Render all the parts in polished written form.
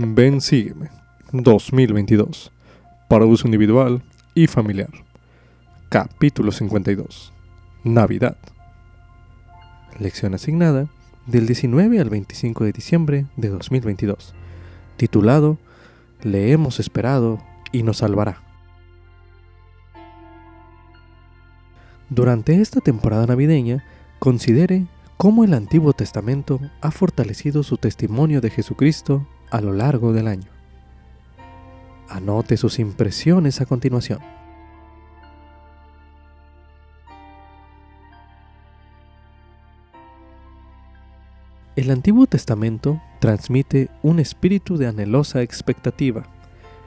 Ven, sígueme. 2022. Para uso individual y familiar. Capítulo 52. Navidad. Lección asignada del 19 al 25 de diciembre de 2022. Titulado Le hemos esperado y nos salvará. Durante esta temporada navideña, considere cómo el Antiguo Testamento ha fortalecido su testimonio de Jesucristo a lo largo del año. Anote sus impresiones a continuación. El Antiguo Testamento transmite un espíritu de anhelosa expectativa.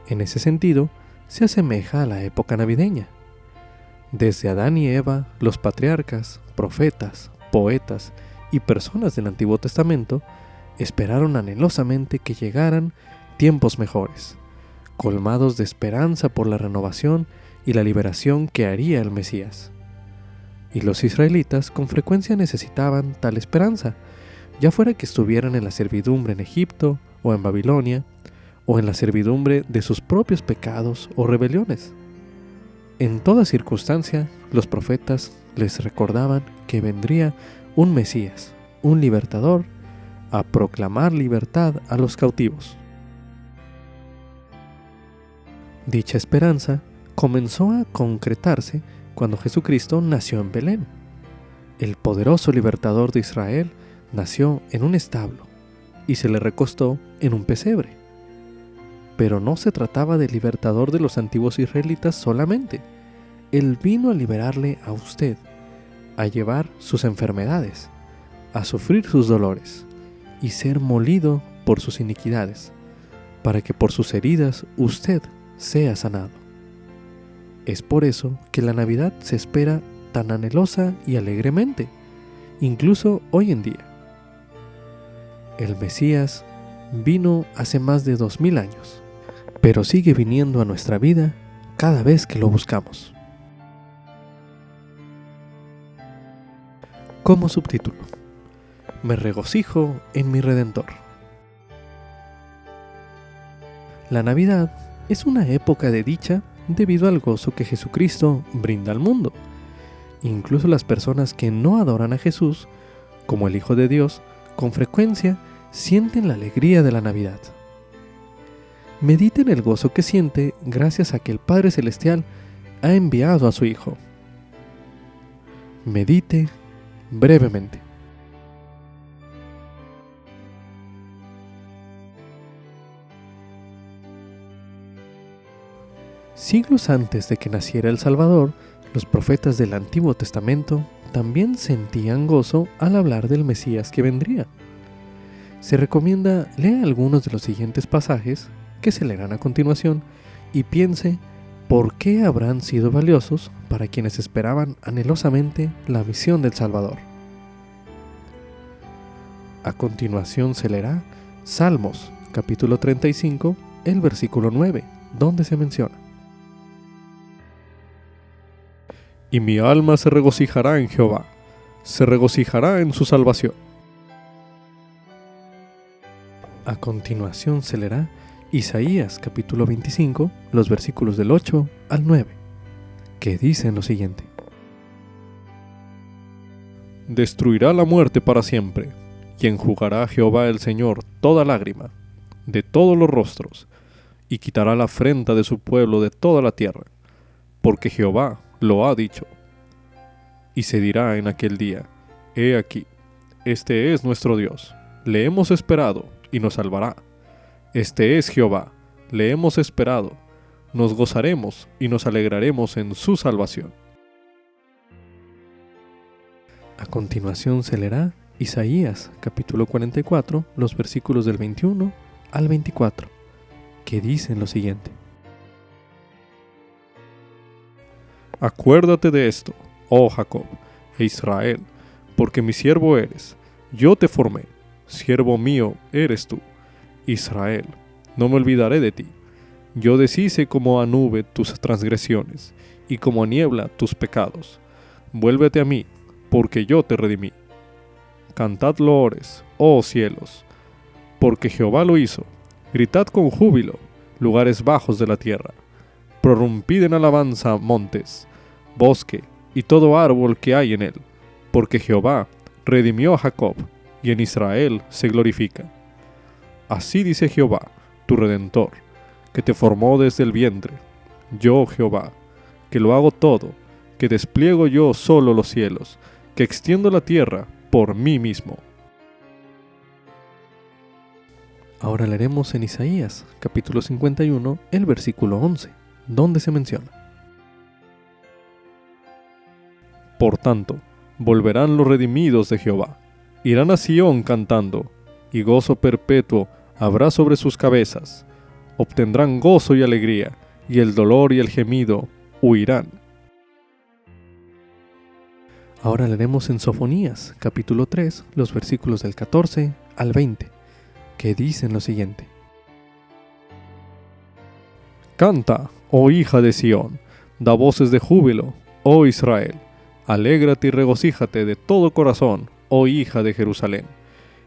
En ese sentido, se asemeja a la época navideña. Desde Adán y Eva, los patriarcas, profetas, poetas y personas del Antiguo Testamento esperaron anhelosamente que llegaran tiempos mejores, colmados de esperanza por la renovación y la liberación que haría el Mesías. Y los israelitas con frecuencia necesitaban tal esperanza, ya fuera que estuvieran en la servidumbre en Egipto o en Babilonia, o en la servidumbre de sus propios pecados o rebeliones. En toda circunstancia, los profetas les recordaban que vendría un Mesías, un libertador, a proclamar libertad a los cautivos. Dicha esperanza comenzó a concretarse cuando Jesucristo nació en Belén. El poderoso libertador de Israel nació en un establo y se le recostó en un pesebre. Pero no se trataba del libertador de los antiguos israelitas solamente. Él vino a liberarle a usted, a llevar sus enfermedades, a sufrir sus dolores y ser molido por sus iniquidades, para que por sus heridas usted sea sanado. Es por eso que la Navidad se espera tan anhelosa y alegremente, incluso hoy en día. El Mesías vino hace más de 2000 años, pero sigue viniendo a nuestra vida cada vez que lo buscamos. Como subtítulo: Me regocijo en mi Redentor. La Navidad es una época de dicha debido al gozo que Jesucristo brinda al mundo. Incluso las personas que no adoran a Jesús, como el Hijo de Dios, con frecuencia sienten la alegría de la Navidad. Medite en el gozo que siente gracias a que el Padre Celestial ha enviado a su Hijo. Medite brevemente. Siglos antes de que naciera el Salvador, los profetas del Antiguo Testamento también sentían gozo al hablar del Mesías que vendría. Se recomienda leer algunos de los siguientes pasajes que se leerán a continuación y piense por qué habrán sido valiosos para quienes esperaban anhelosamente la misión del Salvador. A continuación se leerá Salmos, capítulo 35, el versículo 9, donde se menciona: Y mi alma se regocijará en Jehová, se regocijará en su salvación. A continuación se leerá Isaías capítulo 25, los versículos del 8 al 9, que dicen lo siguiente: Destruirá la muerte para siempre, y enjugará Jehová el Señor toda lágrima, de todos los rostros, y quitará la afrenta de su pueblo de toda la tierra, porque Jehová lo ha dicho. Y se dirá en aquel día: He aquí, este es nuestro Dios, le hemos esperado, y nos salvará. Este es Jehová, le hemos esperado, nos gozaremos y nos alegraremos en su salvación. A continuación se leerá Isaías, capítulo 44, los versículos del 21 al 24, que dicen lo siguiente: Acuérdate de esto, oh Jacob, e Israel, porque mi siervo eres, yo te formé, siervo mío eres tú. Israel, no me olvidaré de ti. Yo deshice como a nube tus transgresiones, y como a niebla tus pecados. Vuélvete a mí, porque yo te redimí. Cantad loores, oh cielos, porque Jehová lo hizo, Gritad con júbilo, lugares bajos de la tierra. Prorrumpid en alabanza, montes, bosque y todo árbol que hay en él, porque Jehová redimió a Jacob, y en Israel se glorifica. Así dice Jehová, tu Redentor, que te formó desde el vientre. Yo, Jehová, que lo hago todo, que despliego yo solo los cielos, que extiendo la tierra por mí mismo. Ahora leeremos en Isaías, capítulo 51, el versículo 11, donde se menciona: Por tanto, volverán los redimidos de Jehová, irán a Sión cantando, y gozo perpetuo habrá sobre sus cabezas. Obtendrán gozo y alegría, y el dolor y el gemido huirán. Ahora leeremos en Sofonías, capítulo 3, los versículos del 14 al 20, que dicen lo siguiente: Canta, oh hija de Sión, da voces de júbilo, oh Israel. Alégrate y regocíjate de todo corazón, oh hija de Jerusalén.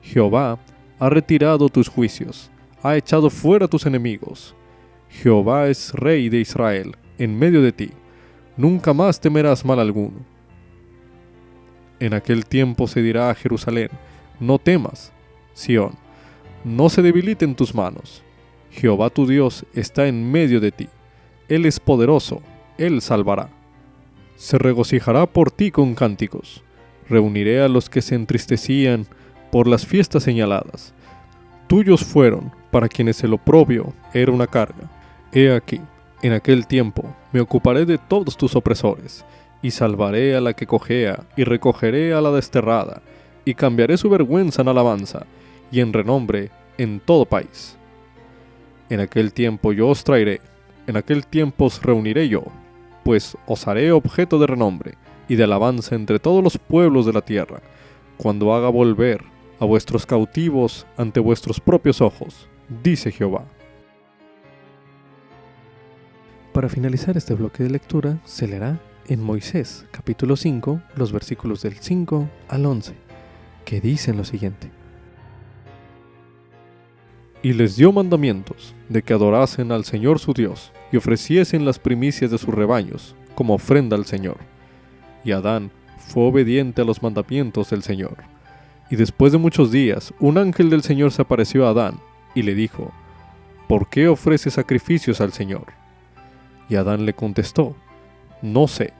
Jehová ha retirado tus juicios, ha echado fuera tus enemigos. Jehová es rey de Israel, en medio de ti. Nunca más temerás mal alguno. En aquel tiempo se dirá a Jerusalén: no temas, Sión, no se debiliten tus manos. Jehová tu Dios está en medio de ti. Él es poderoso, Él salvará. Se regocijará por ti con cánticos. Reuniré a los que se entristecían por las fiestas señaladas. Tuyos fueron para quienes el oprobio era una carga. He aquí, en aquel tiempo me ocuparé de todos tus opresores, y salvaré a la que cojea, y recogeré a la desterrada, y cambiaré su vergüenza en alabanza, y en renombre en todo país. En aquel tiempo yo os traeré, en aquel tiempo os reuniré yo, pues os haré objeto de renombre y de alabanza entre todos los pueblos de la tierra, cuando haga volver a vuestros cautivos ante vuestros propios ojos, dice Jehová. Para finalizar este bloque de lectura, se leerá en Moisés, capítulo 5, los versículos del 5 al 11, que dicen lo siguiente: Y les dio mandamientos de que adorasen al Señor su Dios, y ofreciesen las primicias de sus rebaños, como ofrenda al Señor. Y Adán fue obediente a los mandamientos del Señor. Y después de muchos días, un ángel del Señor se apareció a Adán, y le dijo: ¿Por qué ofreces sacrificios al Señor? Y Adán le contestó: No sé,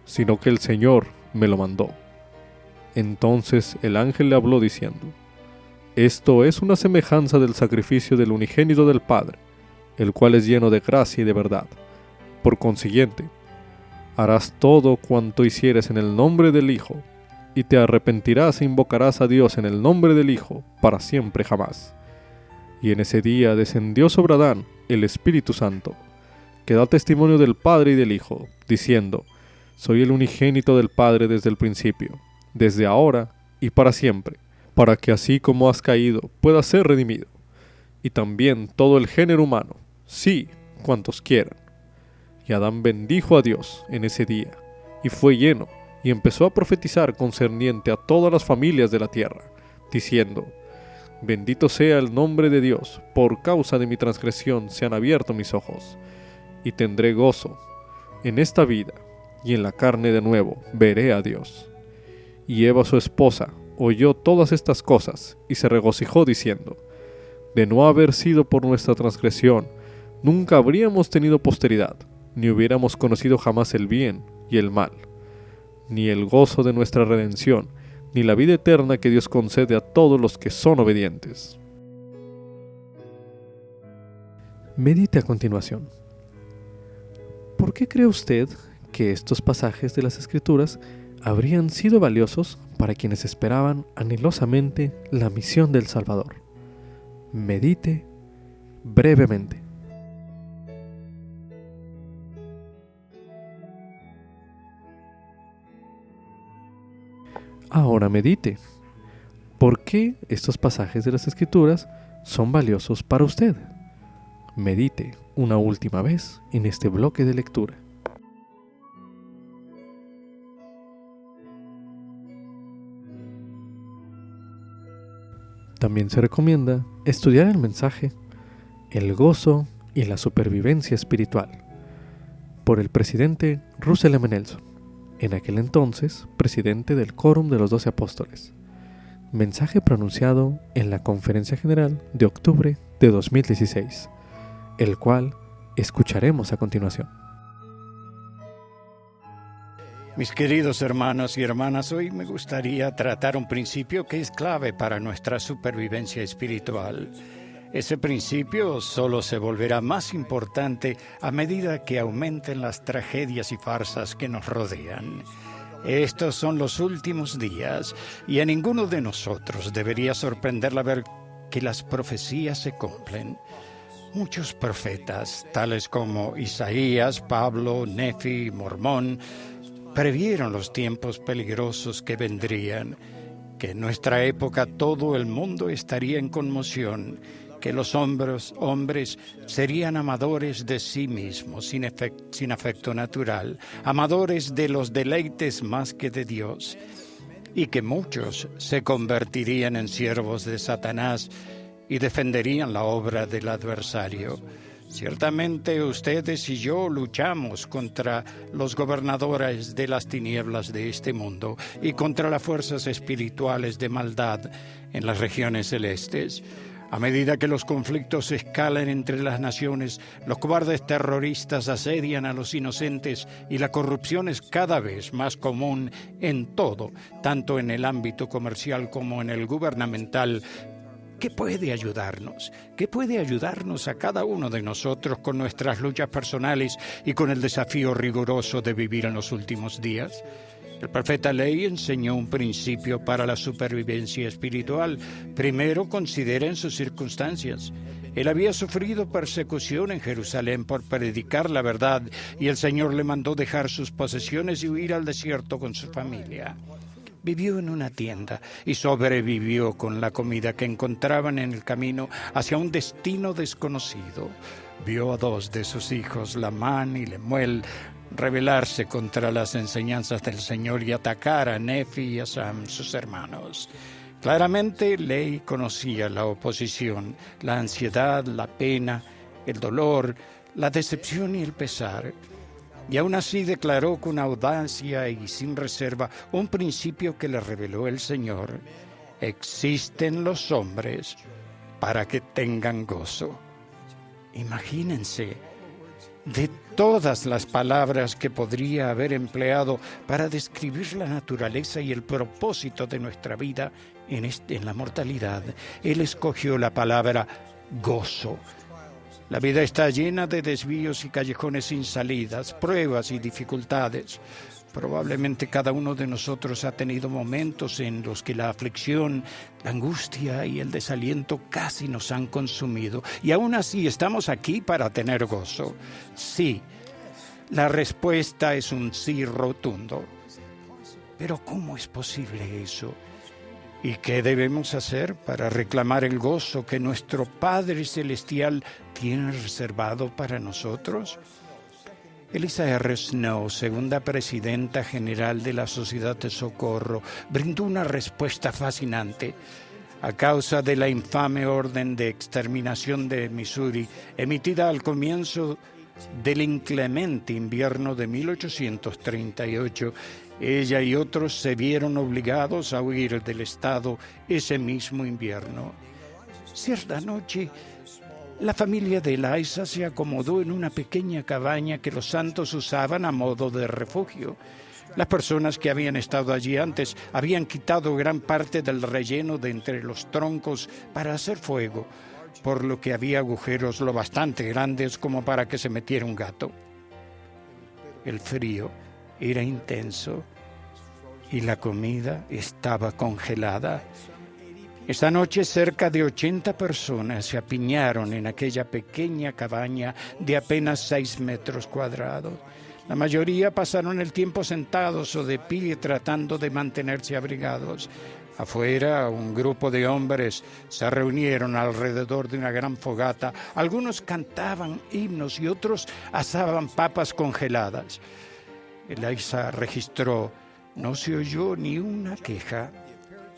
sino que el Señor me lo mandó. Entonces el ángel le habló diciendo: Esto es una semejanza del sacrificio del unigénito del Padre, el cual es lleno de gracia y de verdad. Por consiguiente, harás todo cuanto hicieres en el nombre del Hijo, y te arrepentirás e invocarás a Dios en el nombre del Hijo para siempre jamás. Y en ese día descendió sobre Adán el Espíritu Santo, que da testimonio del Padre y del Hijo, diciendo: Soy el unigénito del Padre desde el principio, desde ahora y para siempre, para que así como has caído puedas ser redimido, y también todo el género humano, sí, cuantos quieran. Y Adán bendijo a Dios en ese día, y fue lleno, y empezó a profetizar concerniente a todas las familias de la tierra, diciendo: Bendito sea el nombre de Dios, por causa de mi transgresión se han abierto mis ojos, y tendré gozo en esta vida, y en la carne de nuevo veré a Dios. Y Eva su esposa oyó todas estas cosas, y se regocijó diciendo: De no haber sido por nuestra transgresión, nunca habríamos tenido posteridad, ni hubiéramos conocido jamás el bien y el mal, ni el gozo de nuestra redención, ni la vida eterna que Dios concede a todos los que son obedientes. Medite a continuación. ¿Por qué cree usted que estos pasajes de las Escrituras habrían sido valiosos para quienes esperaban anhelosamente la misión del Salvador? Medite brevemente. Ahora medite. ¿Por qué estos pasajes de las Escrituras son valiosos para usted? Medite una última vez en este bloque de lectura. También se recomienda estudiar el mensaje El gozo y la supervivencia espiritual, por el presidente Russell M. Nelson, en aquel entonces presidente del Quórum de los 12 Apóstoles. Mensaje pronunciado en la Conferencia General de octubre de 2016, el cual escucharemos a continuación. Mis queridos hermanos y hermanas, hoy me gustaría tratar un principio que es clave para nuestra supervivencia espiritual. Ese principio solo se volverá más importante a medida que aumenten las tragedias y farsas que nos rodean. Estos son los últimos días y a ninguno de nosotros debería sorprenderla ver que las profecías se cumplen. Muchos profetas, tales como Isaías, Pablo, Nefi, Mormón, previeron los tiempos peligrosos que vendrían, que en nuestra época todo el mundo estaría en conmoción, que los hombres serían amadores de sí mismos, sin afecto natural, amadores de los deleites más que de Dios, y que muchos se convertirían en siervos de Satanás y defenderían la obra del adversario. Ciertamente ustedes y yo luchamos contra los gobernadores de las tinieblas de este mundo y contra las fuerzas espirituales de maldad en las regiones celestes. A medida que los conflictos escalan entre las naciones, los cobardes terroristas asedian a los inocentes y la corrupción es cada vez más común en todo, tanto en el ámbito comercial como en el gubernamental. ¿Qué puede ayudarnos? ¿Qué puede ayudarnos a cada uno de nosotros con nuestras luchas personales y con el desafío riguroso de vivir en los últimos días? El profeta Ley enseñó un principio para la supervivencia espiritual. Primero, consideren sus circunstancias. Él había sufrido persecución en Jerusalén por predicar la verdad y el Señor le mandó dejar sus posesiones y huir al desierto con su familia. Vivió en una tienda y sobrevivió con la comida que encontraban en el camino hacia un destino desconocido. Vio a dos de sus hijos, Lamán y Lemuel, rebelarse contra las enseñanzas del Señor y atacar a Nefi y a Sam, sus hermanos. Claramente, Ley conocía la oposición, la ansiedad, la pena, el dolor, la decepción y el pesar. Y aún así declaró con audacia y sin reserva un principio que le reveló el Señor. Existen los hombres para que tengan gozo. Imagínense, de todas las palabras que podría haber empleado para describir la naturaleza y el propósito de nuestra vida en la mortalidad, Él escogió la palabra gozo. La vida está llena de desvíos y callejones sin salidas, pruebas y dificultades. Probablemente cada uno de nosotros ha tenido momentos en los que la aflicción, la angustia y el desaliento casi nos han consumido. Y aún así estamos aquí para tener gozo. Sí, la respuesta es un sí rotundo. Pero ¿cómo es posible eso? ¿Y qué debemos hacer para reclamar el gozo que nuestro Padre Celestial tiene reservado para nosotros? Elisa R. Snow, segunda presidenta general de la Sociedad de Socorro, brindó una respuesta fascinante. A causa de la infame orden de exterminación de Missouri, emitida al comienzo del inclemente invierno de 1838, ella y otros se vieron obligados a huir del estado ese mismo invierno. Cierta noche, la familia de Eliza se acomodó en una pequeña cabaña que los santos usaban a modo de refugio. Las personas que habían estado allí antes habían quitado gran parte del relleno de entre los troncos para hacer fuego, por lo que había agujeros lo bastante grandes como para que se metiera un gato. El frío era intenso y la comida estaba congelada. Esa noche cerca de 80 personas se apiñaron en aquella pequeña cabaña de apenas 6 metros cuadrados. La mayoría pasaron el tiempo sentados o de pie tratando de mantenerse abrigados. Afuera, un grupo de hombres se reunieron alrededor de una gran fogata. Algunos cantaban himnos y otros asaban papas congeladas. Eliza registró: no se oyó ni una queja.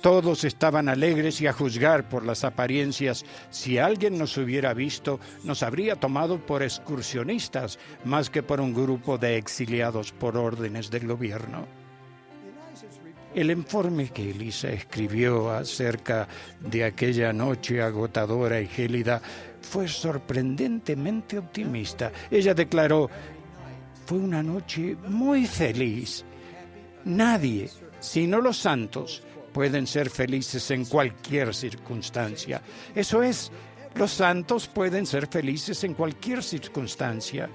Todos estaban alegres y a juzgar por las apariencias, si alguien nos hubiera visto, nos habría tomado por excursionistas más que por un grupo de exiliados por órdenes del gobierno. El informe que Elisa escribió acerca de aquella noche agotadora y gélida fue sorprendentemente optimista. Ella declaró: fue una noche muy feliz. Nadie, sino los santos, pueden ser felices en cualquier circunstancia. Eso es, los santos pueden ser felices en cualquier circunstancia.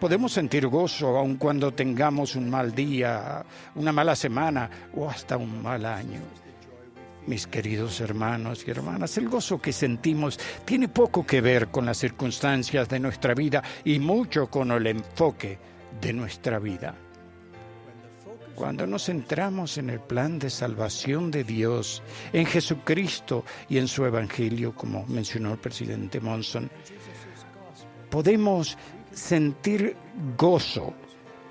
Podemos sentir gozo aun cuando tengamos un mal día, una mala semana o hasta un mal año. Mis queridos hermanos y hermanas, el gozo que sentimos tiene poco que ver con las circunstancias de nuestra vida y mucho con el enfoque de nuestra vida. Cuando nos centramos en el plan de salvación de Dios, en Jesucristo y en su Evangelio, como mencionó el presidente Monson, podemos sentir gozo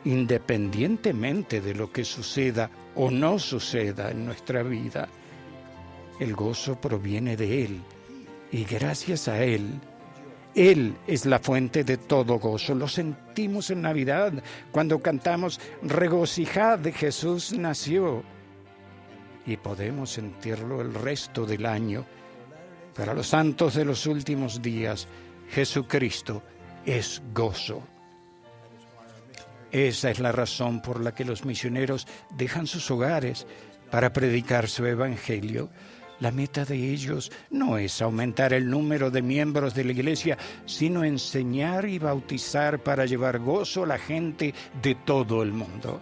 independientemente de lo que suceda o no suceda en nuestra vida. El gozo proviene de Él y gracias a Él es la fuente de todo gozo. Lo sentimos en Navidad cuando cantamos «Regocijad, Jesús nació». Y podemos sentirlo el resto del año. Para los santos de los últimos días, Jesucristo es gozo. Esa es la razón por la que los misioneros dejan sus hogares para predicar su evangelio. La meta de ellos no es aumentar el número de miembros de la iglesia, sino enseñar y bautizar para llevar gozo a la gente de todo el mundo.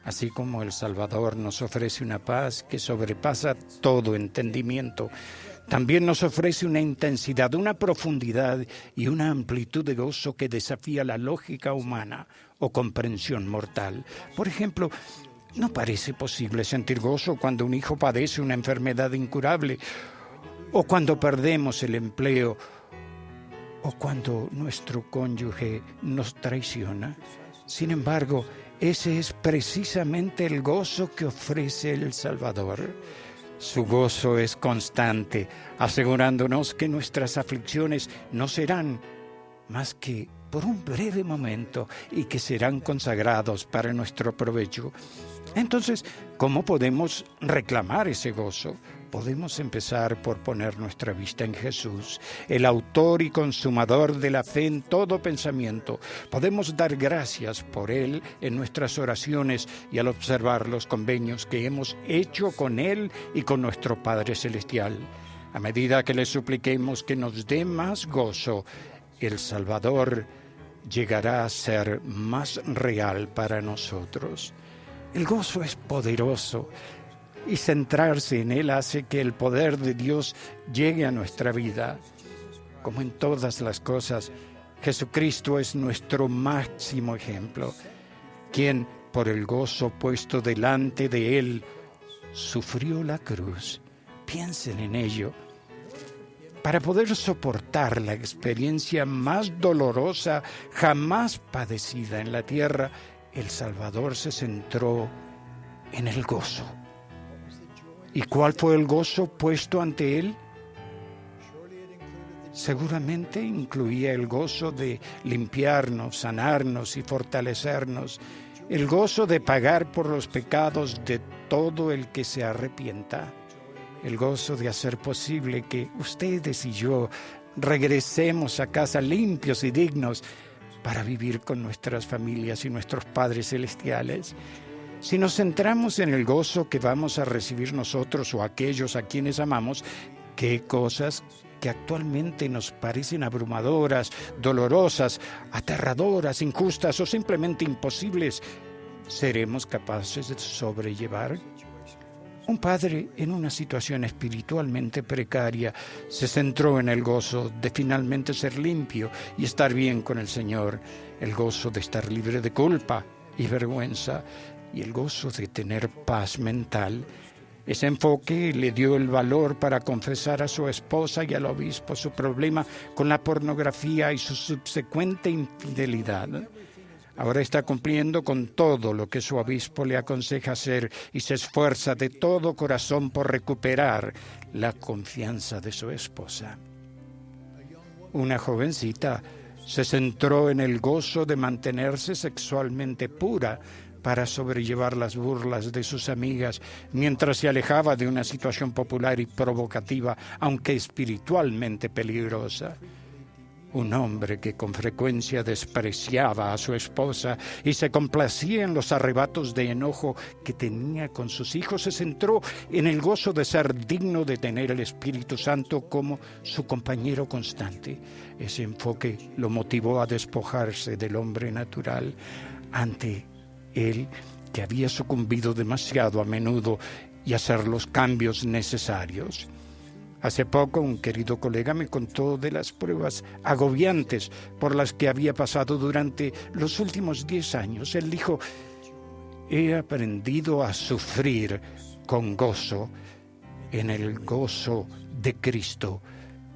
Así como el Salvador nos ofrece una paz que sobrepasa todo entendimiento, también nos ofrece una intensidad, una profundidad y una amplitud de gozo que desafía la lógica humana o comprensión mortal. Por ejemplo, no parece posible sentir gozo cuando un hijo padece una enfermedad incurable, o cuando perdemos el empleo, o cuando nuestro cónyuge nos traiciona. Sin embargo, ese es precisamente el gozo que ofrece el Salvador. Su gozo es constante, asegurándonos que nuestras aflicciones no serán más que por un breve momento y que serán consagrados para nuestro provecho. Entonces, ¿cómo podemos reclamar ese gozo? Podemos empezar por poner nuestra vista en Jesús, el autor y consumador de la fe en todo pensamiento. Podemos dar gracias por Él en nuestras oraciones y al observar los convenios que hemos hecho con Él y con nuestro Padre Celestial. A medida que le supliquemos que nos dé más gozo, el Salvador llegará a ser más real para nosotros. El gozo es poderoso y centrarse en él hace que el poder de Dios llegue a nuestra vida. Como en todas las cosas, Jesucristo es nuestro máximo ejemplo, quien, por el gozo puesto delante de él, sufrió la cruz. Piensen en ello. Para poder soportar la experiencia más dolorosa jamás padecida en la tierra, el Salvador se centró en el gozo. ¿Y cuál fue el gozo puesto ante él? Seguramente incluía el gozo de limpiarnos, sanarnos y fortalecernos, el gozo de pagar por los pecados de todo el que se arrepienta, el gozo de hacer posible que ustedes y yo regresemos a casa limpios y dignos para vivir con nuestras familias y nuestros padres celestiales. Si nos centramos en el gozo que vamos a recibir nosotros o aquellos a quienes amamos, ¿qué cosas que actualmente nos parecen abrumadoras, dolorosas, aterradoras, injustas o simplemente imposibles, seremos capaces de sobrellevar? Un padre en una situación espiritualmente precaria se centró en el gozo de finalmente ser limpio y estar bien con el Señor, el gozo de estar libre de culpa y vergüenza y el gozo de tener paz mental. Ese enfoque le dio el valor para confesar a su esposa y al obispo su problema con la pornografía y su subsecuente infidelidad. Ahora está cumpliendo con todo lo que su obispo le aconseja hacer y se esfuerza de todo corazón por recuperar la confianza de su esposa. Una jovencita se centró en el gozo de mantenerse sexualmente pura para sobrellevar las burlas de sus amigas mientras se alejaba de una situación popular y provocativa, aunque espiritualmente peligrosa. Un hombre que con frecuencia despreciaba a su esposa y se complacía en los arrebatos de enojo que tenía con sus hijos, se centró en el gozo de ser digno de tener el Espíritu Santo como su compañero constante. Ese enfoque lo motivó a despojarse del hombre natural ante él, que había sucumbido demasiado a menudo, y hacer los cambios necesarios. Hace poco un querido colega me contó de las pruebas agobiantes por las que había pasado durante los últimos 10 años. Él dijo: he aprendido a sufrir con gozo. En el gozo de Cristo,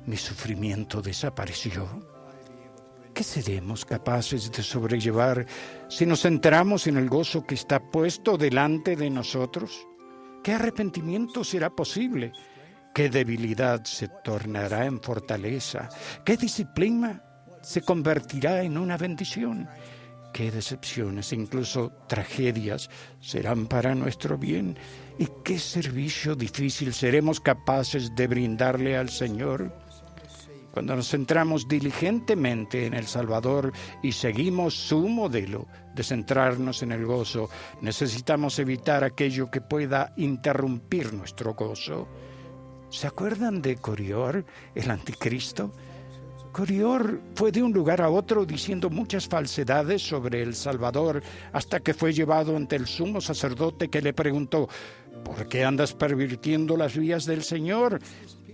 mi sufrimiento desapareció. ¿Qué seremos capaces de sobrellevar si nos centramos en el gozo que está puesto delante de nosotros? ¿Qué arrepentimiento será posible? ¿Qué debilidad se tornará en fortaleza? ¿Qué disciplina se convertirá en una bendición? ¿Qué decepciones, incluso tragedias, serán para nuestro bien? ¿Y qué servicio difícil seremos capaces de brindarle al Señor? Cuando nos centramos diligentemente en el Salvador y seguimos su modelo de centrarnos en el gozo, necesitamos evitar aquello que pueda interrumpir nuestro gozo. ¿Se acuerdan de Corior, el anticristo? Corior fue de un lugar a otro diciendo muchas falsedades sobre el Salvador hasta que fue llevado ante el sumo sacerdote, que le preguntó: ¿por qué andas pervirtiendo las vías del Señor?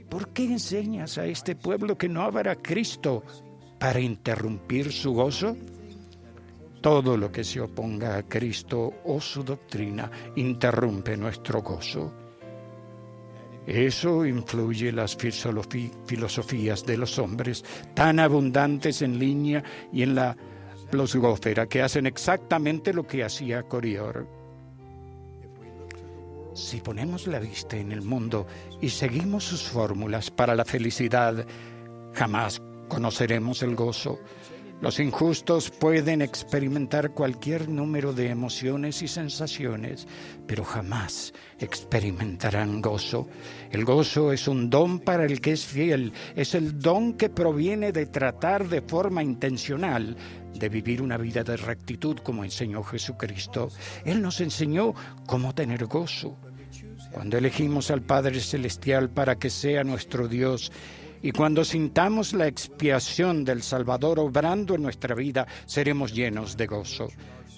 ¿Por qué enseñas a este pueblo que no habrá Cristo para interrumpir su gozo? Todo lo que se oponga a Cristo o su doctrina interrumpe nuestro gozo. Eso influye las filosofías de los hombres, tan abundantes en línea y en la blosgófera, que hacen exactamente lo que hacía Corior. Si ponemos la vista en el mundo y seguimos sus fórmulas para la felicidad, jamás conoceremos el gozo. Los injustos pueden experimentar cualquier número de emociones y sensaciones, pero jamás experimentarán gozo. El gozo es un don para el que es fiel. Es el don que proviene de tratar de forma intencional de vivir una vida de rectitud, como enseñó Jesucristo. Él nos enseñó cómo tener gozo. Cuando elegimos al Padre Celestial para que sea nuestro Dios, y cuando sintamos la expiación del Salvador obrando en nuestra vida, seremos llenos de gozo.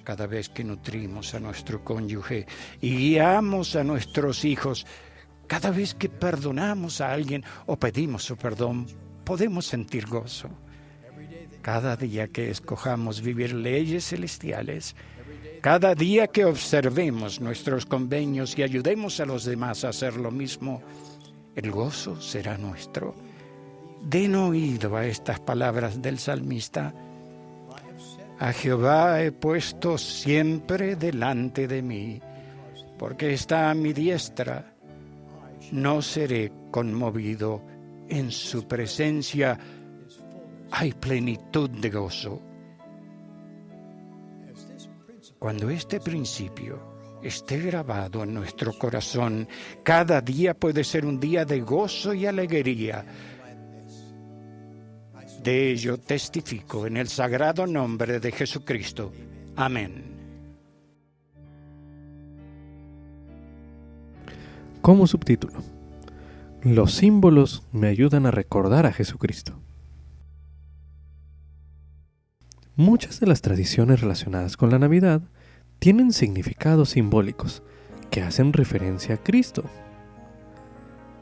Cada vez que nutrimos a nuestro cónyuge y guiamos a nuestros hijos, cada vez que perdonamos a alguien o pedimos su perdón, podemos sentir gozo. Cada día que escojamos vivir leyes celestiales, cada día que observemos nuestros convenios y ayudemos a los demás a hacer lo mismo, el gozo será nuestro. Den oído a estas palabras del salmista: a Jehová he puesto siempre delante de mí, porque está a mi diestra. No seré conmovido. En su presencia hay plenitud de gozo. Cuando este principio esté grabado en nuestro corazón, cada día puede ser un día de gozo y alegría. De ello testifico en el sagrado nombre de Jesucristo. Amén. Como subtítulo: los símbolos me ayudan a recordar a Jesucristo. Muchas de las tradiciones relacionadas con la Navidad tienen significados simbólicos que hacen referencia a Cristo.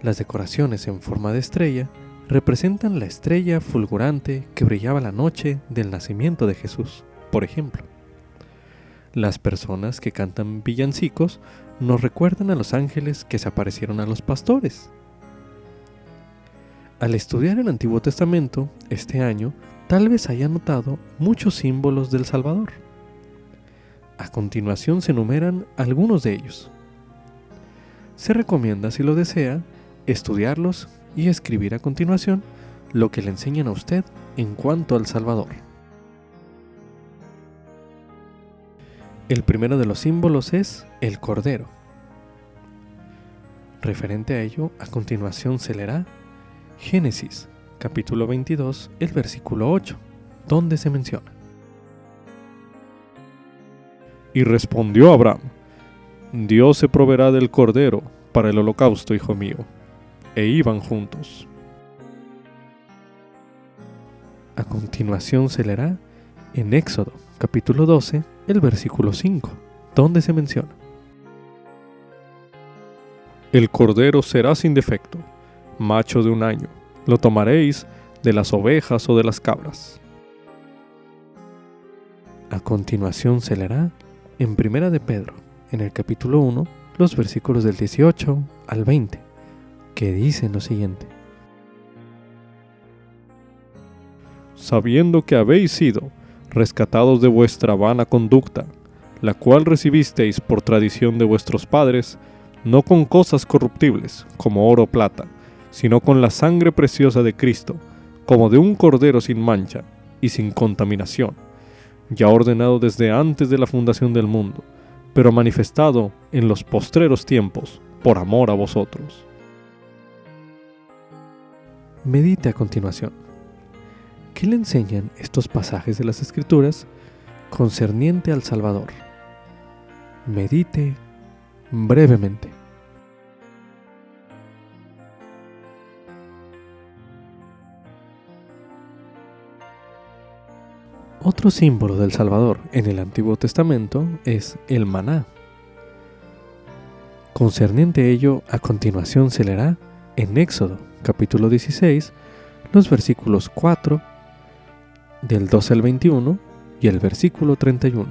Las decoraciones en forma de estrella representan la estrella fulgurante que brillaba la noche del nacimiento de Jesús, por ejemplo. Las personas que cantan villancicos nos recuerdan a los ángeles que se aparecieron a los pastores. Al estudiar el Antiguo Testamento este año, tal vez haya notado muchos símbolos del Salvador. A continuación se enumeran algunos de ellos. Se recomienda, si lo desea, estudiarlos y escribir a continuación lo que le enseñan a usted en cuanto al Salvador. El primero de los símbolos es el Cordero. Referente a ello, a continuación se leerá Génesis, capítulo 22, el versículo 8, donde se menciona: Y respondió Abraham: Dios se proveerá del Cordero para el holocausto, hijo mío. E iban juntos. A continuación se leerá en Éxodo, capítulo 12, el versículo 5, donde se menciona: El cordero será sin defecto, macho de 1 año, lo tomaréis de las ovejas o de las cabras. A continuación se leerá en Primera de Pedro, en el capítulo 1, los versículos del 18 al 20, que dicen lo siguiente: Sabiendo que habéis sido rescatados de vuestra vana conducta, la cual recibisteis por tradición de vuestros padres, no con cosas corruptibles, como oro o plata, sino con la sangre preciosa de Cristo, como de un cordero sin mancha y sin contaminación, ya ordenado desde antes de la fundación del mundo, pero manifestado en los postreros tiempos, por amor a vosotros. Medite a continuación. ¿Qué le enseñan estos pasajes de las Escrituras concerniente al Salvador? Medite brevemente. Otro símbolo del Salvador en el Antiguo Testamento es el maná. Concerniente a ello, a continuación se leerá en Éxodo, capítulo 16, los versículos 4, del 12 al 21 y el versículo 31,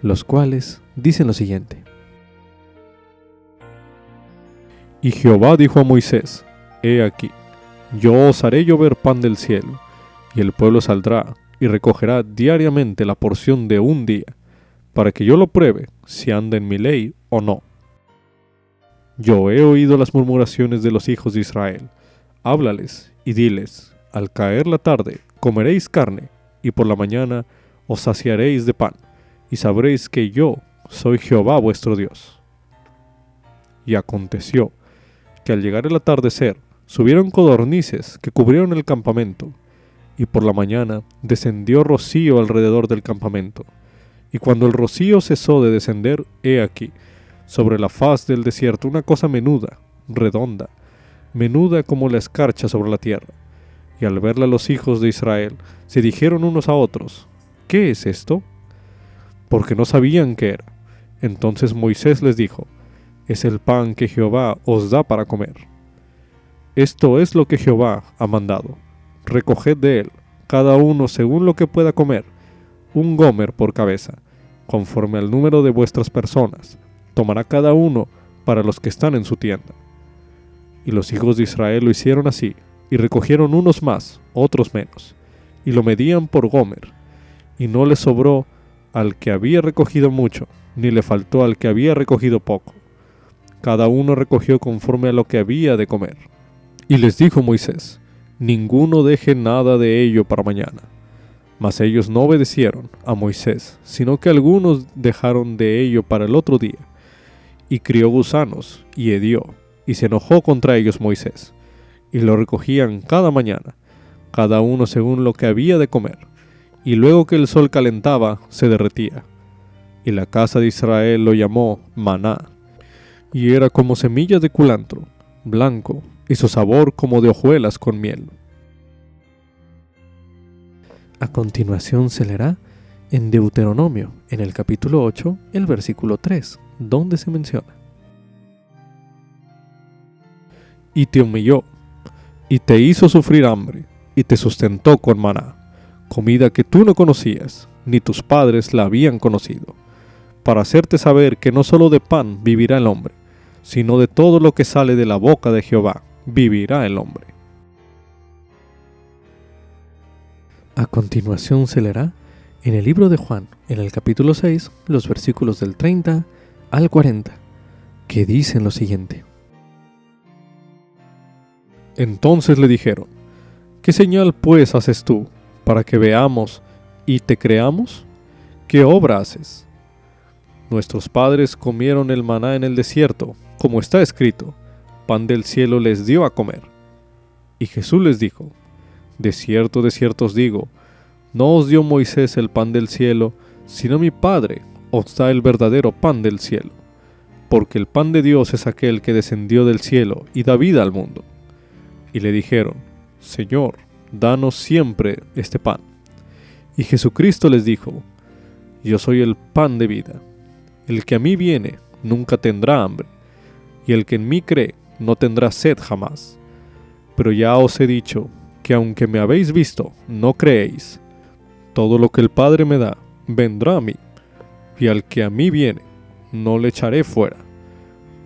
los cuales dicen lo siguiente: Y Jehová dijo a Moisés: He aquí, yo os haré llover pan del cielo, y el pueblo saldrá y recogerá diariamente la porción de 1 día, para que yo lo pruebe si anda en mi ley o no. Yo he oído las murmuraciones de los hijos de Israel. Háblales y diles: Al caer la tarde comeréis carne, y por la mañana os saciaréis de pan, y sabréis que yo soy Jehová vuestro Dios. Y aconteció que al llegar el atardecer, subieron codornices que cubrieron el campamento, y por la mañana descendió rocío alrededor del campamento. Y cuando el rocío cesó de descender, he aquí, sobre la faz del desierto una cosa menuda, redonda, menuda como la escarcha sobre la tierra. Y al verla los hijos de Israel, se dijeron unos a otros: ¿Qué es esto? Porque no sabían qué era. Entonces Moisés les dijo: Es el pan que Jehová os da para comer. Esto es lo que Jehová ha mandado: recoged de él, cada uno según lo que pueda comer, 1 gomer por cabeza, conforme al número de vuestras personas. Tomará cada uno para los que están en su tienda. Y los hijos de Israel lo hicieron así, y recogieron unos más, otros menos, y lo medían por gomer, y no le sobró al que había recogido mucho, ni le faltó al que había recogido poco. Cada uno recogió conforme a lo que había de comer. Y les dijo Moisés: Ninguno deje nada de ello para mañana. Mas ellos no obedecieron a Moisés, sino que algunos dejaron de ello para el otro día. Y crió gusanos, y hedió, y se enojó contra ellos Moisés. Y lo recogían cada mañana, cada uno según lo que había de comer, y luego que el sol calentaba, se derretía. Y la casa de Israel lo llamó maná, y era como semillas de culantro, blanco, y su sabor como de hojuelas con miel. A continuación se leerá en Deuteronomio, en el capítulo 8, el versículo 3, donde se menciona: Y te humilló, y te hizo sufrir hambre, y te sustentó con maná, comida que tú no conocías, ni tus padres la habían conocido, para hacerte saber que no solo de pan vivirá el hombre, sino de todo lo que sale de la boca de Jehová vivirá el hombre. A continuación se leerá en el libro de Juan, en el capítulo 6, los versículos del 30 al 40, que dicen lo siguiente. Entonces le dijeron, ¿qué señal pues haces tú para que veamos y te creamos? ¿Qué obra haces? Nuestros padres comieron el maná en el desierto, como está escrito, pan del cielo les dio a comer. Y Jesús les dijo, de cierto os digo, no os dio Moisés el pan del cielo, sino mi Padre os da el verdadero pan del cielo. Porque el pan de Dios es aquel que descendió del cielo y da vida al mundo. Y le dijeron, Señor, danos siempre este pan. Y Jesucristo les dijo, yo soy el pan de vida. El que a mí viene nunca tendrá hambre, y el que en mí cree no tendrá sed jamás. Pero ya os he dicho que aunque me habéis visto, no creéis. Todo lo que el Padre me da, vendrá a mí, y al que a mí viene, no le echaré fuera,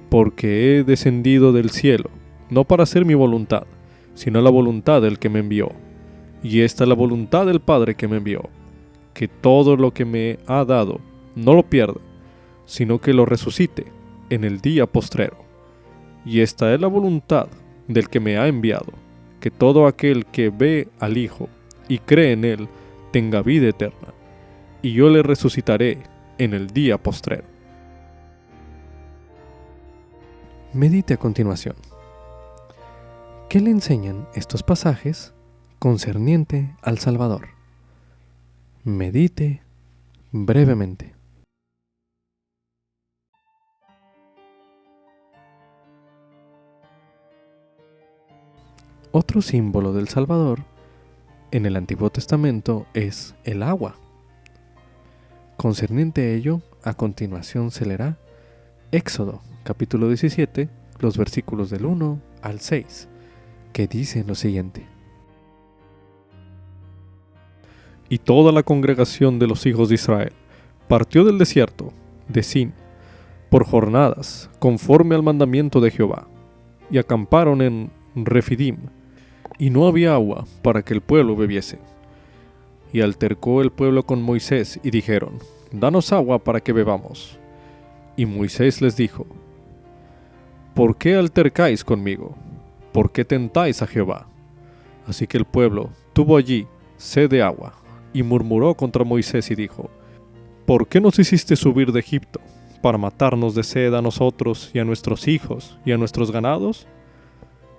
porque he descendido del cielo, no para hacer mi voluntad, sino la voluntad del que me envió. Y esta es la voluntad del Padre que me envió, que todo lo que me ha dado no lo pierda, sino que lo resucite en el día postrero. Y esta es la voluntad del que me ha enviado, que todo aquel que ve al Hijo y cree en Él tenga vida eterna, y yo le resucitaré en el día postrero. Medite a continuación. ¿Qué le enseñan estos pasajes concerniente al Salvador? Medite brevemente. Otro símbolo del Salvador en el Antiguo Testamento es el agua. Concerniente a ello, a continuación se leerá Éxodo, capítulo 17, los versículos del 1 al 6, que dicen lo siguiente. Y toda la congregación de los hijos de Israel partió del desierto de Sin por jornadas, conforme al mandamiento de Jehová, y acamparon en Refidim, y no había agua para que el pueblo bebiese. Y altercó el pueblo con Moisés, y dijeron, danos agua para que bebamos. Y Moisés les dijo, ¿por qué altercáis conmigo? ¿Por qué tentáis a Jehová? Así que el pueblo tuvo allí sed de agua, y murmuró contra Moisés y dijo, ¿por qué nos hiciste subir de Egipto, para matarnos de sed a nosotros y a nuestros hijos y a nuestros ganados?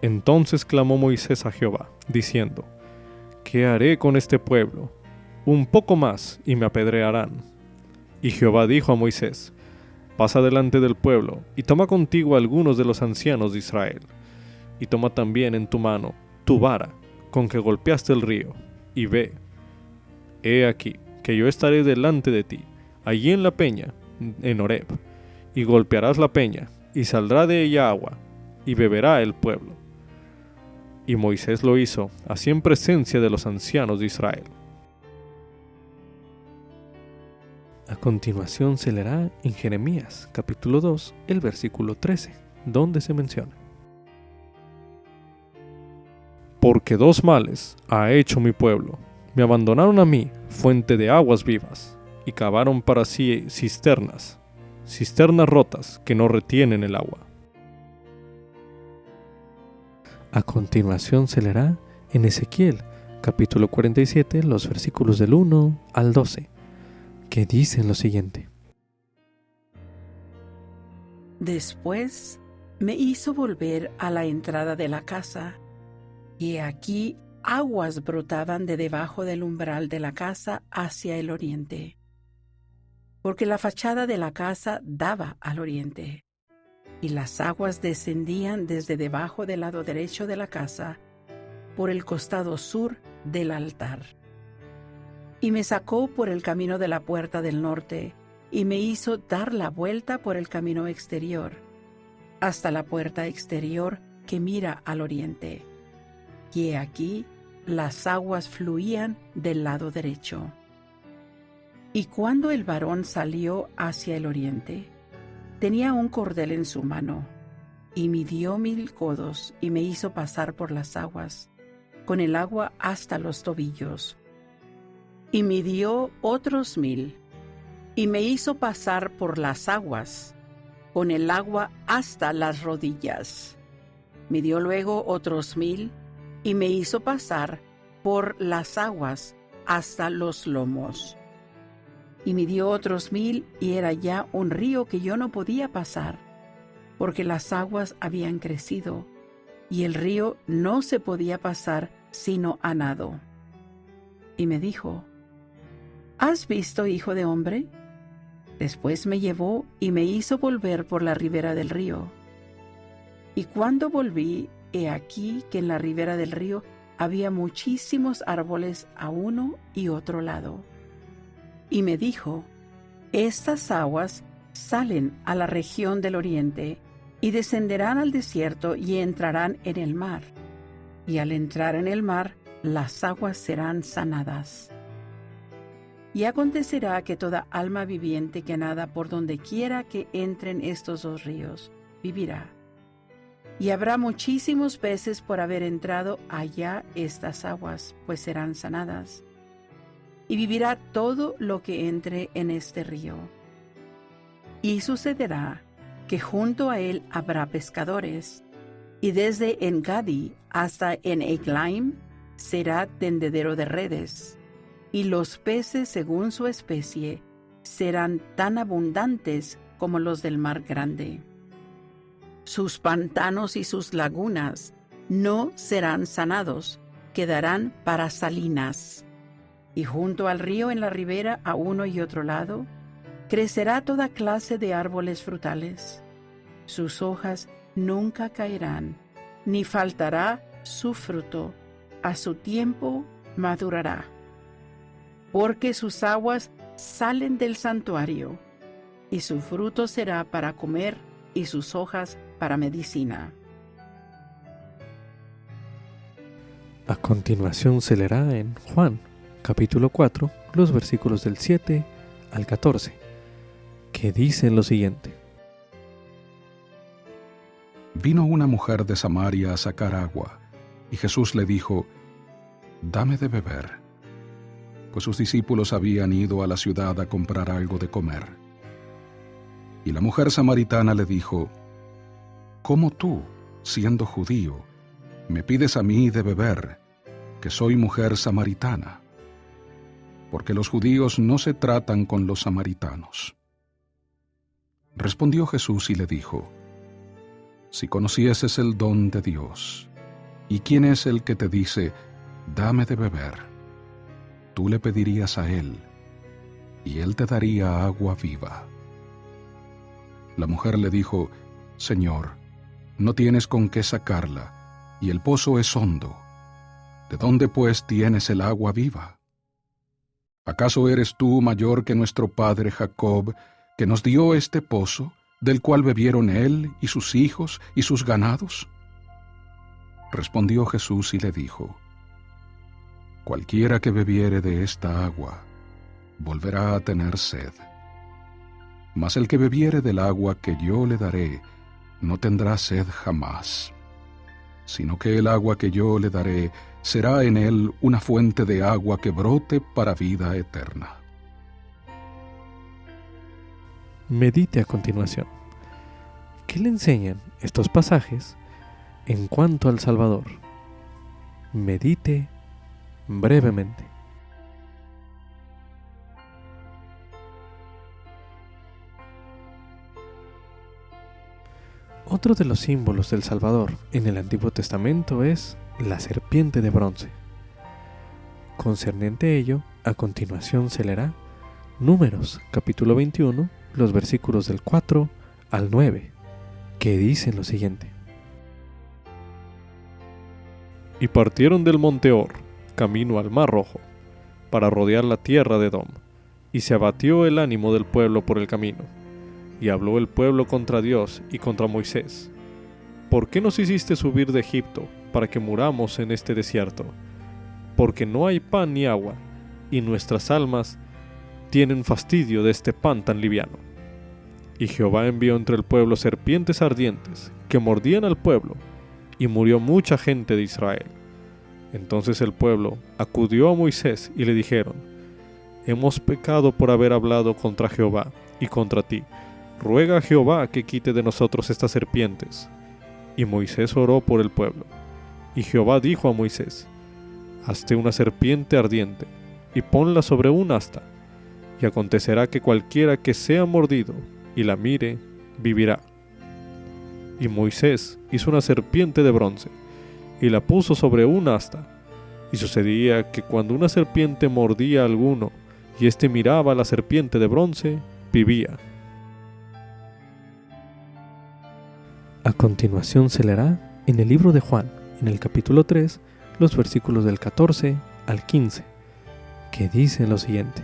Entonces clamó Moisés a Jehová, diciendo, ¿qué haré con este pueblo? Un poco más y me apedrearán. Y Jehová dijo a Moisés, pasa delante del pueblo, y toma contigo algunos de los ancianos de Israel, y toma también en tu mano tu vara, con que golpeaste el río, y ve. He aquí, que yo estaré delante de ti, allí en la peña, en Horeb, y golpearás la peña, y saldrá de ella agua, y beberá el pueblo. Y Moisés lo hizo, así en presencia de los ancianos de Israel. A continuación se leerá en Jeremías, capítulo 2, el versículo 13, donde se menciona. Porque dos males ha hecho mi pueblo. Me abandonaron a mí, fuente de aguas vivas, y cavaron para sí cisternas rotas que no retienen el agua. A continuación se leerá en Ezequiel, capítulo 47, los versículos del 1 al 12, que dicen lo siguiente. Después me hizo volver a la entrada de la casa, y aquí aguas brotaban de debajo del umbral de la casa hacia el oriente, porque la fachada de la casa daba al oriente, y las aguas descendían desde debajo del lado derecho de la casa, por el costado sur del altar. Y me sacó por el camino de la puerta del norte, y me hizo dar la vuelta por el camino exterior, hasta la puerta exterior que mira al oriente. Y he aquí, las aguas fluían del lado derecho. Y cuando el varón salió hacia el oriente, tenía un cordel en su mano, y midió 1000 codos, y me hizo pasar por las aguas, con el agua hasta los tobillos. y midió otros 1000, y me hizo pasar por las aguas, con el agua hasta las rodillas. Midió luego otros 1000, y me hizo pasar por las aguas hasta los lomos. Y midió otros 1000, y era ya un río que yo no podía pasar, porque las aguas habían crecido, y el río no se podía pasar sino a nado. Y me dijo: ¿Has visto, hijo de hombre? Después me llevó y me hizo volver por la ribera del río. Y cuando volví, he aquí que en la ribera del río había muchísimos árboles a uno y otro lado. Y me dijo: Estas aguas salen a la región del oriente, y descenderán al desierto y entrarán en el mar. Y al entrar en el mar, las aguas serán sanadas. Y acontecerá que toda alma viviente que nada por donde quiera que entren estos dos ríos, vivirá. Y habrá muchísimos peces por haber entrado allá estas aguas, pues serán sanadas. Y vivirá todo lo que entre en este río. Y sucederá que junto a él habrá pescadores, y desde En-Gadi hasta en Eglaim será tendedero de redes, y los peces según su especie serán tan abundantes como los del mar grande. Sus pantanos y sus lagunas no serán sanados, quedarán para salinas. Y junto al río en la ribera a uno y otro lado, crecerá toda clase de árboles frutales. Sus hojas nunca caerán, ni faltará su fruto. A su tiempo madurará. Porque sus aguas salen del santuario, y su fruto será para comer, y sus hojas para medicina. A continuación se leerá en Juan, capítulo 4, los versículos del 7 al 14, que dicen lo siguiente. Vino una mujer de Samaria a sacar agua, y Jesús le dijo: «Dame de beber», pues sus discípulos habían ido a la ciudad a comprar algo de comer. Y la mujer samaritana le dijo: «¿Cómo tú, siendo judío, me pides a mí de beber, que soy mujer samaritana? Porque los judíos no se tratan con los samaritanos». Respondió Jesús y le dijo: «Si conocieses el don de Dios, ¿y quién es el que te dice, dame de beber? Tú le pedirías a él, y él te daría agua viva». La mujer le dijo: «Señor, no tienes con qué sacarla, y el pozo es hondo. ¿De dónde pues tienes el agua viva? ¿Acaso eres tú mayor que nuestro padre Jacob, que nos dio este pozo, del cual bebieron él y sus hijos y sus ganados?» Respondió Jesús y le dijo: «Cualquiera que bebiere de esta agua, volverá a tener sed. Mas el que bebiere del agua que yo le daré, no tendrá sed jamás, sino que el agua que yo le daré será en él una fuente de agua que brote para vida eterna». Medite a continuación. ¿Qué le enseñan estos pasajes en cuanto al Salvador? Medite brevemente. Otro de los símbolos del Salvador en el Antiguo Testamento es la serpiente de bronce. Concerniente a ello, a continuación se leerá Números, capítulo 21, los versículos del 4 al 9, que dicen lo siguiente. Y partieron del monte Or, camino al mar Rojo, para rodear la tierra de Edom, y se abatió el ánimo del pueblo por el camino. Y habló el pueblo contra Dios y contra Moisés: ¿Por qué nos hiciste subir de Egipto para que muramos en este desierto? Porque no hay pan ni agua, y nuestras almas tienen fastidio de este pan tan liviano. Y Jehová envió entre el pueblo serpientes ardientes que mordían al pueblo, y murió mucha gente de Israel. Entonces el pueblo acudió a Moisés y le dijeron: hemos pecado por haber hablado contra Jehová y contra ti. Ruega a Jehová que quite de nosotros estas serpientes. Y Moisés oró por el pueblo. Y Jehová dijo a Moisés: hazte una serpiente ardiente, y ponla sobre un asta, y acontecerá que cualquiera que sea mordido y la mire, vivirá. Y Moisés hizo una serpiente de bronce, y la puso sobre un asta. Y sucedía que cuando una serpiente mordía a alguno, y éste miraba a la serpiente de bronce, vivía. A continuación se leerá en el libro de Juan, en el capítulo 3, los versículos del 14 al 15, que dicen lo siguiente: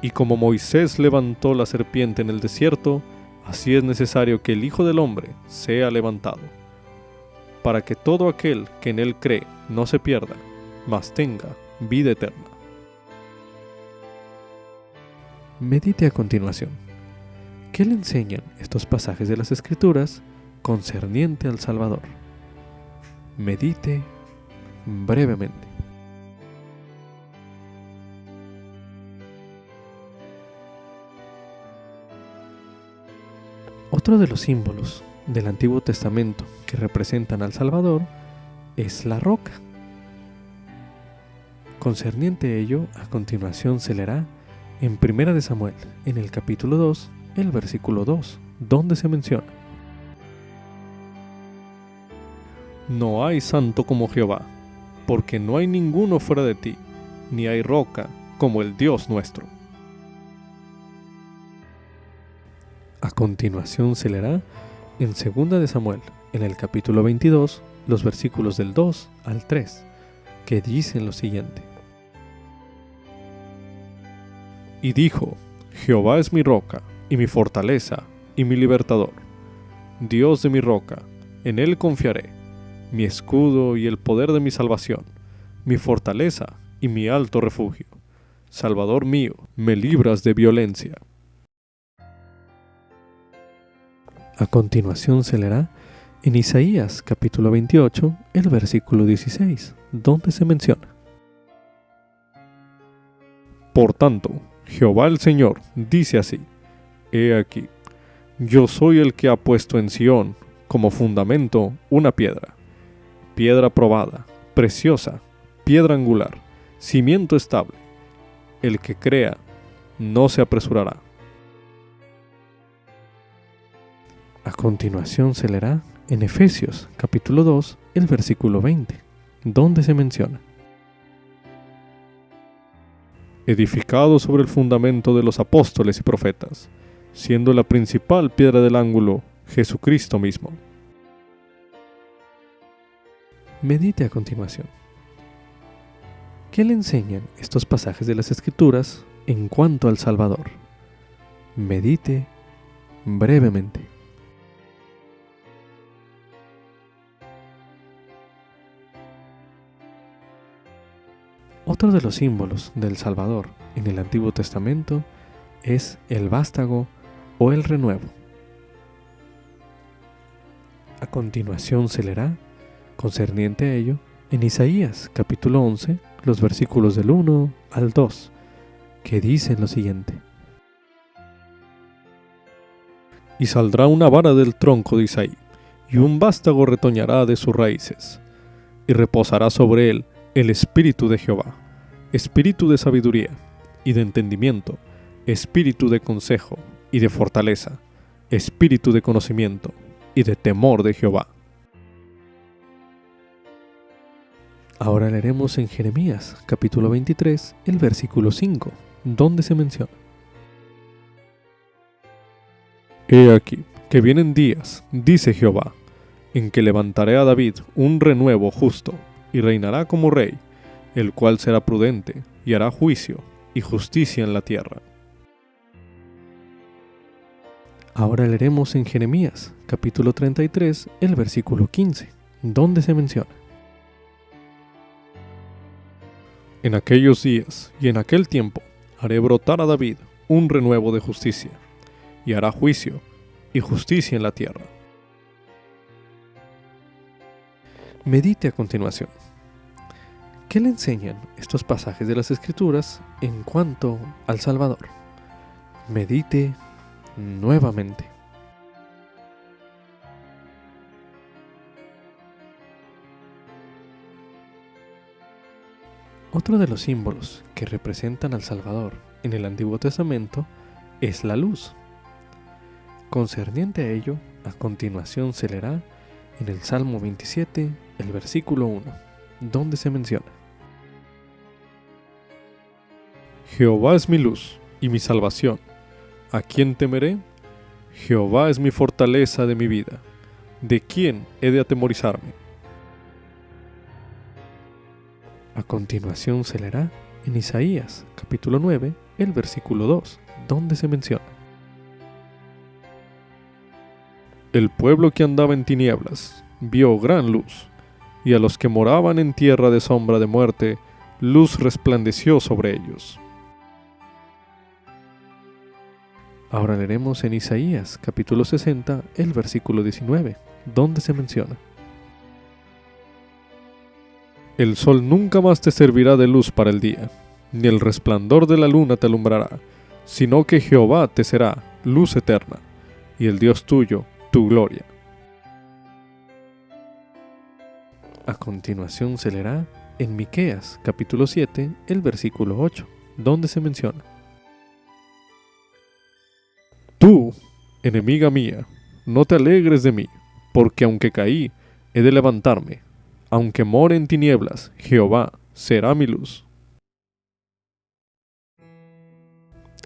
y como Moisés levantó la serpiente en el desierto, así es necesario que el Hijo del Hombre sea levantado, para que todo aquel que en él cree no se pierda, mas tenga vida eterna. Medite a continuación. ¿Qué le enseñan estos pasajes de las Escrituras concerniente al Salvador? Medite brevemente. Otro de los símbolos del Antiguo Testamento que representan al Salvador es la roca. Concerniente a ello, a continuación se leerá en 1 de Samuel, en el capítulo 2, el versículo 2, donde se menciona: no hay santo como Jehová, porque no hay ninguno fuera de ti, ni hay roca como el Dios nuestro. A continuación se leerá en 2 de Samuel, en el capítulo 22, los versículos del 2 al 3, que dicen lo siguiente: y dijo: Jehová es mi roca, y mi fortaleza, y mi libertador, Dios de mi roca, en él confiaré, mi escudo y el poder de mi salvación, mi fortaleza y mi alto refugio. Salvador mío, me libras de violencia. A continuación se leerá en Isaías capítulo 28, el versículo 16, donde se menciona: por tanto, Jehová el Señor dice así: he aquí, yo soy el que ha puesto en Sión como fundamento una piedra, piedra probada, preciosa, piedra angular, cimiento estable. El que crea no se apresurará. A continuación se leerá en Efesios capítulo 2, el versículo 20, donde se menciona: edificado sobre el fundamento de los apóstoles y profetas, siendo la principal piedra del ángulo Jesucristo mismo. Medite a continuación. ¿Qué le enseñan estos pasajes de las Escrituras en cuanto al Salvador? Medite brevemente. Otro de los símbolos del Salvador en el Antiguo Testamento es el vástago o el renuevo. A continuación se leerá, concerniente a ello, en Isaías capítulo 11, los versículos del 1 al 2, que dicen lo siguiente: y saldrá una vara del tronco de Isaí, y un vástago retoñará de sus raíces, y reposará sobre él el espíritu de Jehová, espíritu de sabiduría y de entendimiento, espíritu de consejo y de fortaleza, espíritu de conocimiento y de temor de Jehová. Ahora leeremos en Jeremías capítulo 23, el versículo 5, donde se menciona: he aquí que vienen días, dice Jehová, en que levantaré a David un renuevo justo, y reinará como rey, el cual será prudente, y hará juicio y justicia en la tierra. Ahora leeremos en Jeremías, capítulo 33, el versículo 15, donde se menciona: en aquellos días y en aquel tiempo haré brotar a David un renuevo de justicia, y hará juicio y justicia en la tierra. Medite a continuación. ¿Qué le enseñan estos pasajes de las Escrituras en cuanto al Salvador? Medite nuevamente. Otro de los símbolos que representan al Salvador en el Antiguo Testamento es la luz. Concerniente a ello, a continuación se leerá en el Salmo 27, el versículo 1, donde se menciona: Jehová es mi luz y mi salvación. ¿A quién temeré? Jehová es mi fortaleza de mi vida. ¿De quién he de atemorizarme? A continuación se leerá en Isaías, capítulo 9, el versículo 2, donde se menciona: El pueblo que andaba en tinieblas vio gran luz, y a los que moraban en tierra de sombra de muerte, luz resplandeció sobre ellos. Ahora leeremos en Isaías, capítulo 60, el versículo 19, donde se menciona: El sol nunca más te servirá de luz para el día, ni el resplandor de la luna te alumbrará, sino que Jehová te será luz eterna, y el Dios tuyo, tu gloria. A continuación se leerá en Miqueas, capítulo 7, el versículo 8, donde se menciona: Tú, enemiga mía, no te alegres de mí, porque aunque caí, he de levantarme. Aunque more en tinieblas, Jehová será mi luz.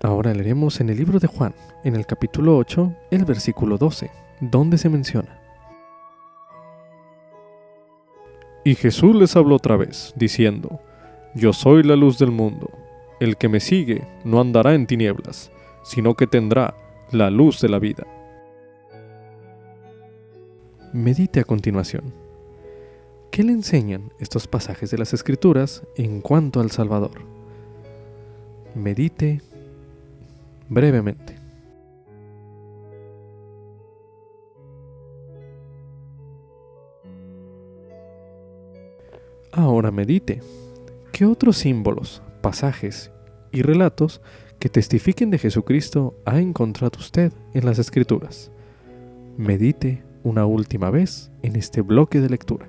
Ahora leeremos en el libro de Juan, en el capítulo 8, el versículo 12, donde se menciona: Y Jesús les habló otra vez, diciendo: Yo soy la luz del mundo. El que me sigue no andará en tinieblas, sino que tendrá la luz de la vida. Medite a continuación. ¿Qué le enseñan estos pasajes de las Escrituras en cuanto al Salvador? Medite brevemente. Ahora medite. ¿Qué otros símbolos, pasajes y relatos que testifiquen de Jesucristo ha encontrado usted en las Escrituras? Medite una última vez en este bloque de lectura.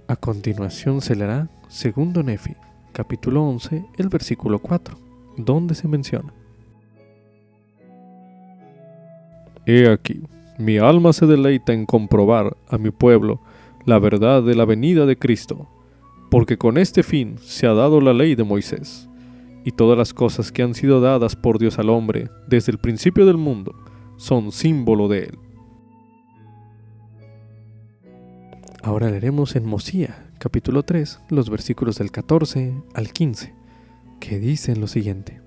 A continuación se leerá segundo Nefi, capítulo 11, el versículo 4, donde se menciona: He aquí, mi alma se deleita en comprobar a mi pueblo la verdad de la venida de Cristo, porque con este fin se ha dado la ley de Moisés, y todas las cosas que han sido dadas por Dios al hombre desde el principio del mundo son símbolo de él. Ahora leeremos en Mosía, capítulo 3, los versículos del 14 al 15, que dicen lo siguiente: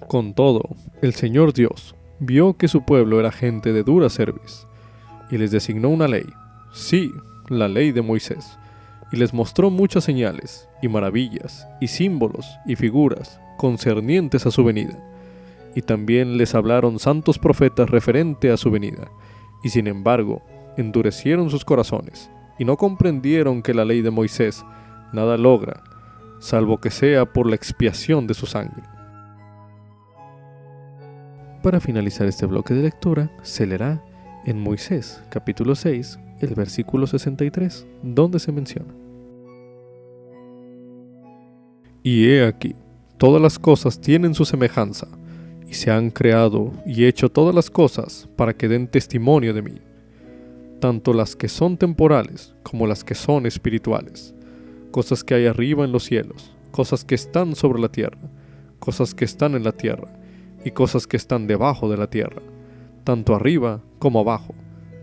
Con todo, el Señor Dios vio que su pueblo era gente de dura cerviz, y les designó una ley, sí, la ley de Moisés, y les mostró muchas señales, y maravillas, y símbolos, y figuras, concernientes a su venida. Y también les hablaron santos profetas referente a su venida, y sin embargo, endurecieron sus corazones, y no comprendieron que la ley de Moisés nada logra, salvo que sea por la expiación de su sangre. Para finalizar este bloque de lectura, se leerá en Moisés, capítulo 6, el versículo 63, donde se menciona: Y he aquí, todas las cosas tienen su semejanza, y se han creado y hecho todas las cosas para que den testimonio de mí, tanto las que son temporales como las que son espirituales, cosas que hay arriba en los cielos, cosas que están sobre la tierra, cosas que están en la tierra, y cosas que están debajo de la tierra, tanto arriba como abajo,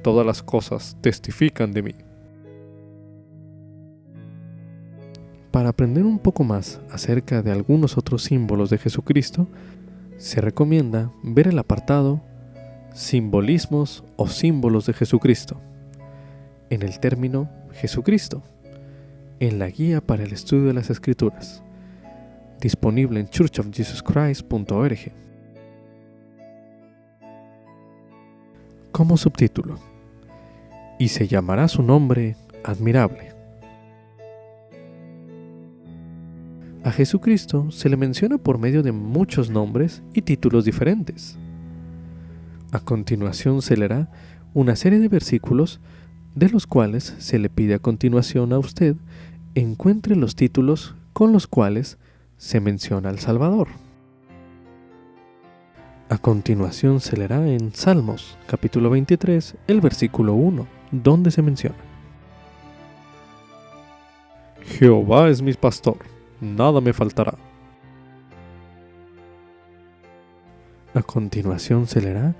todas las cosas testifican de mí. Para aprender un poco más acerca de algunos otros símbolos de Jesucristo, se recomienda ver el apartado Simbolismos o símbolos de Jesucristo, en el término Jesucristo, en la guía para el estudio de las Escrituras, disponible en churchofjesuschrist.org. como subtítulo: y se llamará su nombre admirable. A Jesucristo se le menciona por medio de muchos nombres y títulos diferentes. A continuación se leerá una serie de versículos de los cuales se le pide a continuación a usted encuentre los títulos con los cuales se menciona al Salvador. A continuación se leerá en Salmos, capítulo 23, el versículo 1, donde se menciona: Jehová es mi pastor, nada me faltará. A continuación se leerá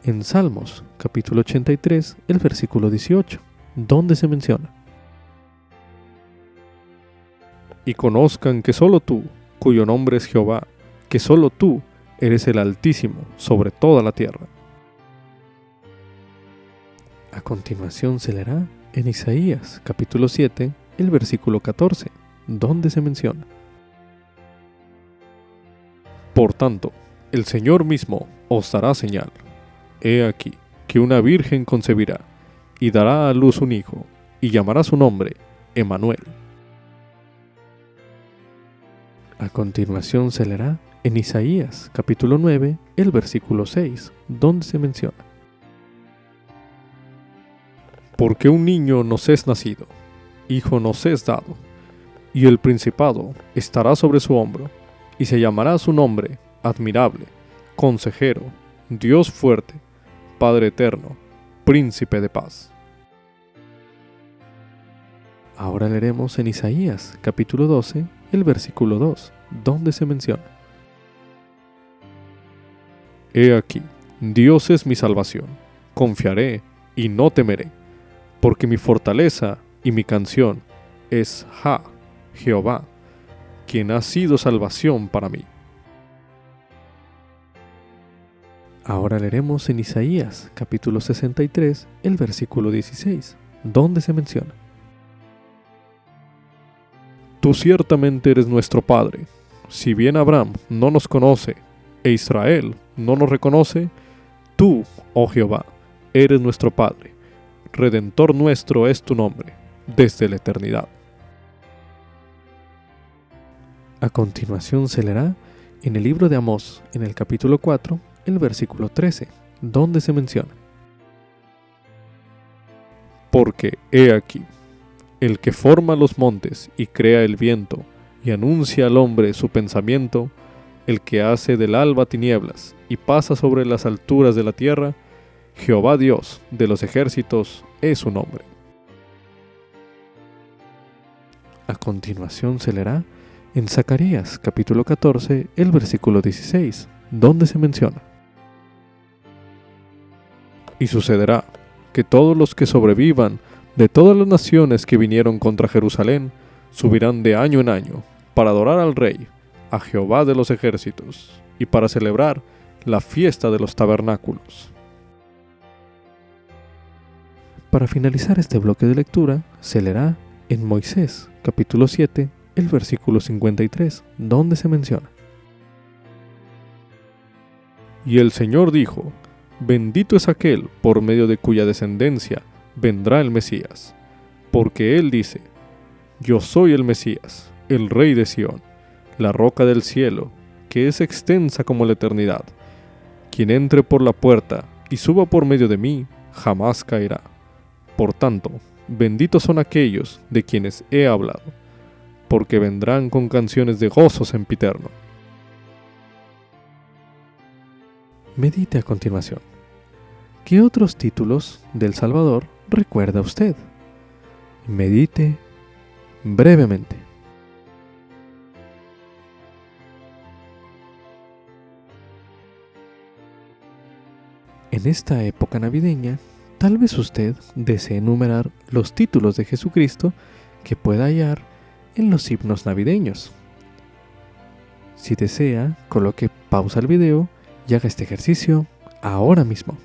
en Salmos, capítulo 83, el versículo 18, donde se menciona: y conozcan que solo tú, cuyo nombre es Jehová, que solo tú eres el Altísimo sobre toda la tierra. A continuación se leerá en Isaías, capítulo 7, el versículo 14, donde se menciona: por tanto, el Señor mismo os dará señal. He aquí que una virgen concebirá, y dará a luz un hijo, y llamará su nombre Emmanuel. A continuación se leerá en Isaías, capítulo 9, el versículo 6, donde se menciona: porque un niño nos es nacido, hijo nos es dado, y el principado estará sobre su hombro, y se llamará su nombre Admirable, Consejero, Dios fuerte, Padre eterno, Príncipe de paz. Ahora leeremos en Isaías, capítulo 12, el versículo 2, donde se menciona: he aquí, Dios es mi salvación, confiaré y no temeré, porque mi fortaleza y mi canción es Jehová, quien ha sido salvación para mí. Ahora leeremos en Isaías, capítulo 63, el versículo 16, donde se menciona: tú ciertamente eres nuestro Padre. Si bien Abraham no nos conoce e Israel no nos reconoce, tú, oh Jehová, eres nuestro Padre. Redentor nuestro es tu nombre, desde la eternidad. A continuación se leerá en el libro de Amós, en el capítulo 4, el versículo 13, donde se menciona: porque he aquí, el que forma los montes y crea el viento, y anuncia al hombre su pensamiento, el que hace del alba tinieblas y pasa sobre las alturas de la tierra, Jehová Dios de los ejércitos es su nombre. A continuación se leerá en Zacarías, capítulo 14, el versículo 16, donde se menciona: y sucederá que todos los que sobrevivan de todas las naciones que vinieron contra Jerusalén subirán de año en año para adorar al Rey, a Jehová de los ejércitos, y para celebrar la fiesta de los tabernáculos. Para finalizar este bloque de lectura, se leerá en Moisés, capítulo 7, el versículo 53, donde se menciona: y el Señor dijo: bendito es aquel por medio de cuya descendencia vendrá el Mesías, porque él dice: yo soy el Mesías, el Rey de Sión, la roca del cielo, que es extensa como la eternidad. Quien entre por la puerta y suba por medio de mí, jamás caerá. Por tanto, benditos son aquellos de quienes he hablado, porque vendrán con canciones de gozo sempiterno. Medite a continuación. ¿Qué otros títulos del Salvador recuerda usted? Medite brevemente. En esta época navideña, tal vez usted desee enumerar los títulos de Jesucristo que pueda hallar en los himnos navideños. Si desea, coloque pausa al video y haga este ejercicio ahora mismo.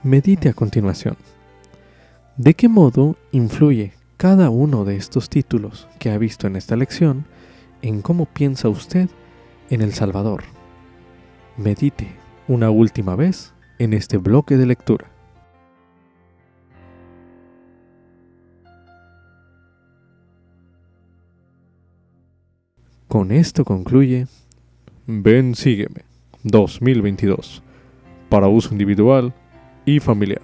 Medite a continuación. ¿De qué modo influye cada uno de estos títulos que ha visto en esta lección en cómo piensa usted en El Salvador. Medite una última vez en este bloque de lectura. Con esto concluye Ven Sígueme 2022 para uso individual y familiar.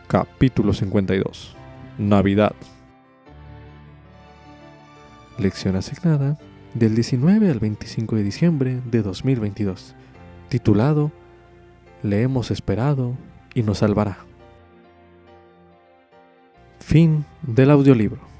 Capítulo 52. Navidad. Lección asignada del 19 al 25 de diciembre de 2022, titulado Le hemos esperado y nos salvará. Fin del audiolibro.